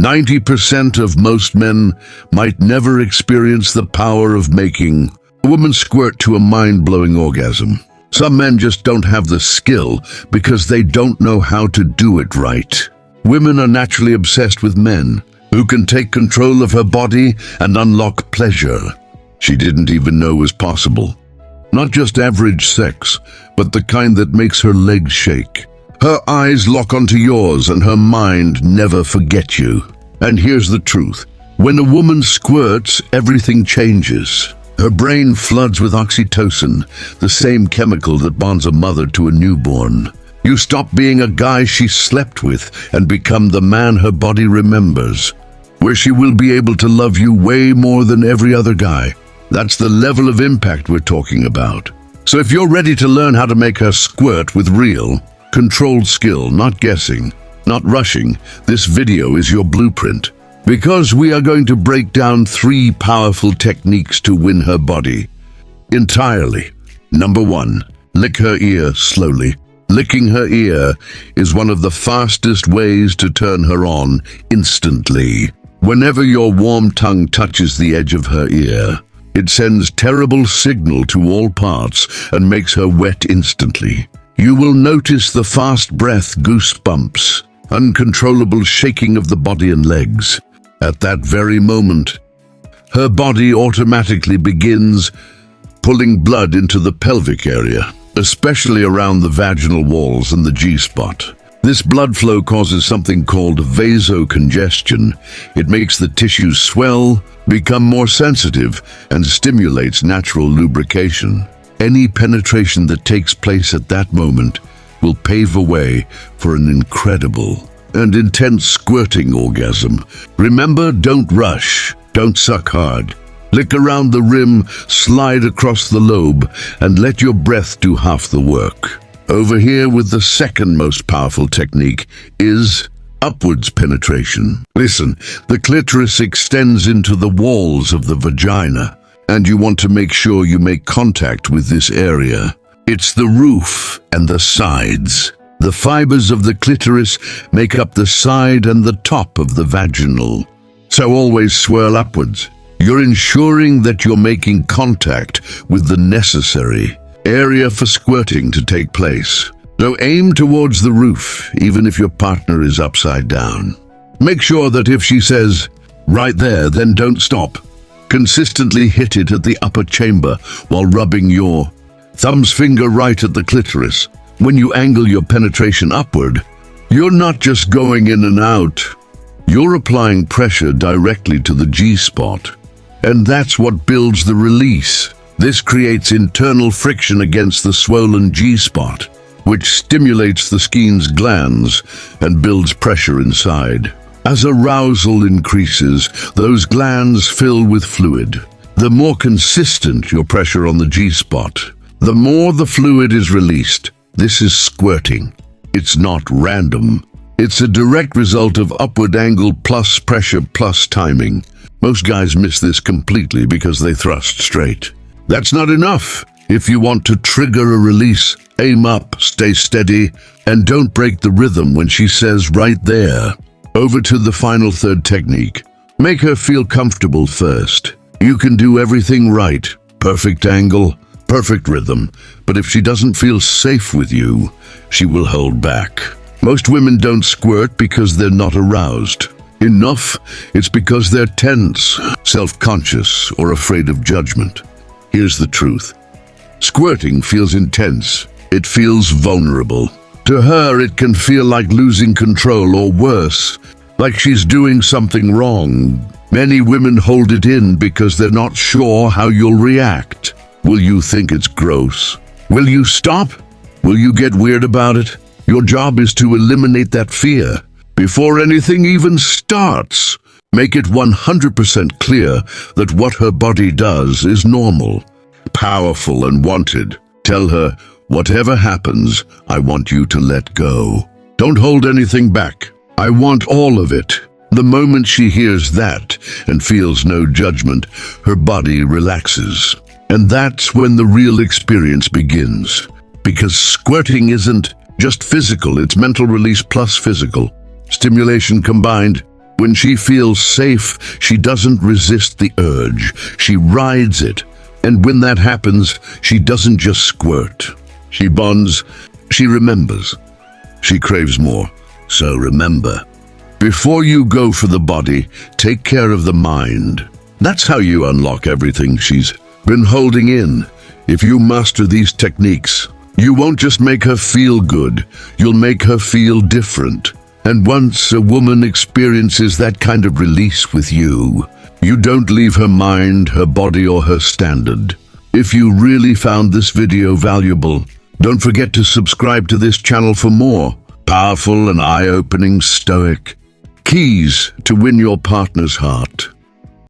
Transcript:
90% of most men might never experience the power of making a woman squirt to a mind-blowing orgasm. Some men just don't have the skill because they don't know how to do it right. Women are naturally obsessed with men who can take control of her body and unlock pleasure she didn't even know was possible. Not just average sex, but the kind that makes her legs shake. Her eyes lock onto yours and her mind never forgets you. And here's the truth. When a woman squirts, everything changes. Her brain floods with oxytocin, the same chemical that bonds a mother to a newborn. You stop being a guy she slept with and become the man her body remembers, where she will be able to love you way more than every other guy. That's the level of impact we're talking about. So if you're ready to learn how to make her squirt with real, controlled skill, not guessing, not rushing, this video is your blueprint. Because we are going to break down 3 powerful techniques to win her body entirely. Number 1, lick her ear slowly. Licking her ear is one of the fastest ways to turn her on instantly. Whenever your warm tongue touches the edge of her ear, it sends terrible signal to all parts and makes her wet instantly. You will notice the fast breath, goosebumps, uncontrollable shaking of the body and legs. At that very moment, her body automatically begins pulling blood into the pelvic area, especially around the vaginal walls and the G-spot. This blood flow causes something called vasocongestion. It makes the tissues swell, become more sensitive, and stimulates natural lubrication. Any penetration that takes place at that moment will pave a way for an incredible and intense squirting orgasm. Remember, don't rush, don't suck hard. Lick around the rim, slide across the lobe, and let your breath do half the work. Over here with the second most powerful technique is upwards penetration. Listen, the clitoris extends into the walls of the vagina, and you want to make sure you make contact with this area. It's the roof and the sides. The fibers of the clitoris make up the side and the top of the vaginal. So always swirl upwards. You're ensuring that you're making contact with the necessary area for squirting to take place. So aim towards the roof, even if your partner is upside down. Make sure that if she says, right there, then don't stop. Consistently hit it at the upper chamber while rubbing your thumb's finger right at the clitoris. When you angle your penetration upward, you're not just going in and out. You're applying pressure directly to the G-spot. And that's what builds the release. This creates internal friction against the swollen G-spot, which stimulates the Skene's glands and builds pressure inside. As arousal increases, those glands fill with fluid. The more consistent your pressure on the G-spot, the more the fluid is released. This is squirting. It's not random. It's a direct result of upward angle plus pressure plus timing. Most guys miss this completely because they thrust straight. That's not enough. If you want to trigger a release, aim up, stay steady, and don't break the rhythm when she says right there. Over to the final third technique. Make her feel comfortable first. You can do everything right. Perfect angle, perfect rhythm. But if she doesn't feel safe with you, she will hold back. Most women don't squirt because they're not aroused enough. It's because they're tense, self-conscious, or afraid of judgment. Here's the truth. Squirting feels intense. It feels vulnerable. To her, it can feel like losing control, or worse, like she's doing something wrong. Many women hold it in because they're not sure how you'll react. Will you think it's gross? Will you stop? Will you get weird about it? Your job is to eliminate that fear before anything even starts. Make it 100% clear that what her body does is normal, powerful, and wanted. Tell her, whatever happens, I want you to let go. Don't hold anything back. I want all of it. The moment she hears that and feels no judgment, her body relaxes. And that's when the real experience begins. Because squirting isn't just physical, it's mental release plus physical. Stimulation combined. When she feels safe, she doesn't resist the urge. She rides it. And when that happens, she doesn't just squirt. She bonds. She remembers. She craves more. So remember, before you go for the body, take care of the mind. That's how you unlock everything she's been holding in. If you master these techniques, you won't just make her feel good, you'll make her feel different. And once a woman experiences that kind of release with you, you don't leave her mind, her body, or her standard. If you really found this video valuable, don't forget to subscribe to this channel for more powerful and eye-opening stoic keys to win your partner's heart.